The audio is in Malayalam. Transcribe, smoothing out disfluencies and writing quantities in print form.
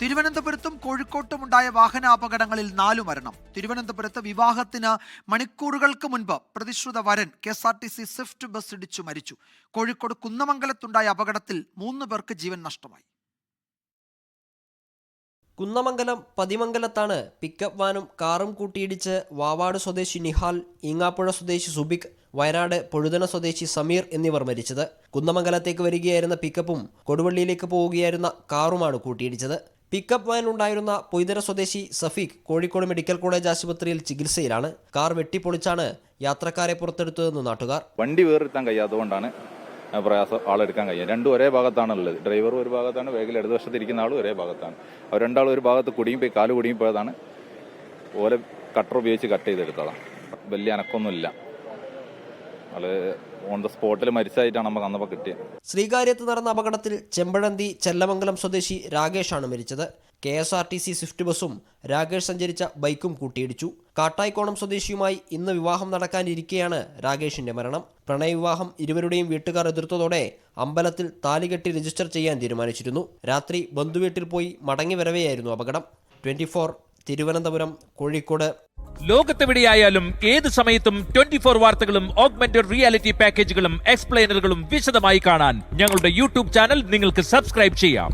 തിരുവനന്തപുരത്തും കോഴിക്കോട്ടുമുണ്ടായ വാഹനാപകടങ്ങളിൽ 4 മരണം. തിരുവനന്തപുരത്ത് വിവാഹത്തിന് മണിക്കൂറുകൾക്ക് മുൻപ് പ്രതിശ്രുത വരൻ KSRTC സ്വിഫ്റ്റ് ബസ് ഇടിച്ചു മരിച്ചു. കോഴിക്കോട് കുന്നമംഗലത്തുണ്ടായ അപകടത്തിൽ 3 പേർക്ക് ജീവൻ നഷ്ടമായി. കുന്നമംഗലം പതിമംഗലത്താണ് പിക്കപ്പ് വാനും കാറും കൂട്ടിയിടിച്ച് വാവാട് സ്വദേശി നിഹാൽ, ഈങ്ങാപ്പുഴ സ്വദേശി സുബിക്, വയനാട് പൊഴുതന സ്വദേശി സമീർ എന്നിവർ മരിച്ചത്. കുന്നമംഗലത്തേക്ക് വരികയായിരുന്ന പിക്കപ്പും കൊടുവള്ളിയിലേക്ക് പോവുകയായിരുന്ന കാറുമാണ് കൂട്ടിയിടിച്ചത്. പിക്കപ്പ് വാനിലുണ്ടായിരുന്ന പൊയ്തര സ്വദേശി സഫീഖ് കോഴിക്കോട് മെഡിക്കൽ കോളേജ് ആശുപത്രിയിൽ ചികിത്സയിലാണ്. കാർ വെട്ടിപ്പൊളിച്ചാണ് യാത്രക്കാരെ പുറത്തെടുത്തതെന്ന് നാട്ടുകാർ. വണ്ടി വേറിട്ടാൻ കഴിയാത്തതുകൊണ്ടാണ് പ്രയാസം ആളെടുക്കാൻ കഴിയുക. രണ്ടും ഒരേ ഭാഗത്താണുള്ളത്. ഡ്രൈവർ ഒരു ഭാഗത്താണ്, വേഗിൽ ഇടതുവശത്തിരിക്കുന്ന ആളും ഒരേ ഭാഗത്താണ്. അവർ രണ്ടാളും ഒരു ഭാഗത്ത് കുടുങ്ങിപ്പോയി, കാല് കുടുങ്ങിപ്പോയതാണ്. ഓല കട്ടർ ഉപയോഗിച്ച് കട്ട് ചെയ്തെടുത്തതാണ്. വലിയ അനക്കൊന്നുമില്ല. ആള് ഓൺ ദ സ്പോട്ടിൽ മരിച്ചതായിട്ടാണ് നമുക്ക് അന്നപ്പോൾ കിട്ടിയത്. ശ്രീകാര്യത്ത് നടന്ന അപകടത്തിൽ ചെമ്പഴന്തി ചെല്ലമംഗലം സ്വദേശി രാകേഷാണ് മരിച്ചത്. KSRTC സ്വിഫ്റ്റ് ബസും രാകേഷ് സഞ്ചരിച്ച ബൈക്കും കൂട്ടിയിടിച്ചു. കാട്ടായിക്കോണം സ്വദേശിയുമായി ഇന്ന് വിവാഹം നടക്കാനിരിക്കെയാണ് രാകേഷിന്റെ മരണം. പ്രണയവിവാഹം ഇരുവരുടെയും വീട്ടുകാർ എതിർത്തതോടെ അമ്പലത്തിൽ താലികെട്ടി രജിസ്റ്റർ ചെയ്യാൻ തീരുമാനിച്ചിരുന്നു. രാത്രി ബന്ധുവീട്ടിൽ പോയി മടങ്ങി വരവെയായിരുന്നു അപകടം. 24 തിരുവനന്തപുരം, കോഴിക്കോട്. ലോകത്തെവിടെയായാലും ഏത് സമയത്തും 24 വാർത്തകളും ഓഗ്മെന്റഡ് റിയാലിറ്റി പാക്കേജുകളും എക്സ്പ്ലെയിനറുകളും വിശദമായി കാണാൻ ഞങ്ങളുടെ YouTube ചാനൽ നിങ്ങൾക്ക് സബ്സ്ക്രൈബ് ചെയ്യാം.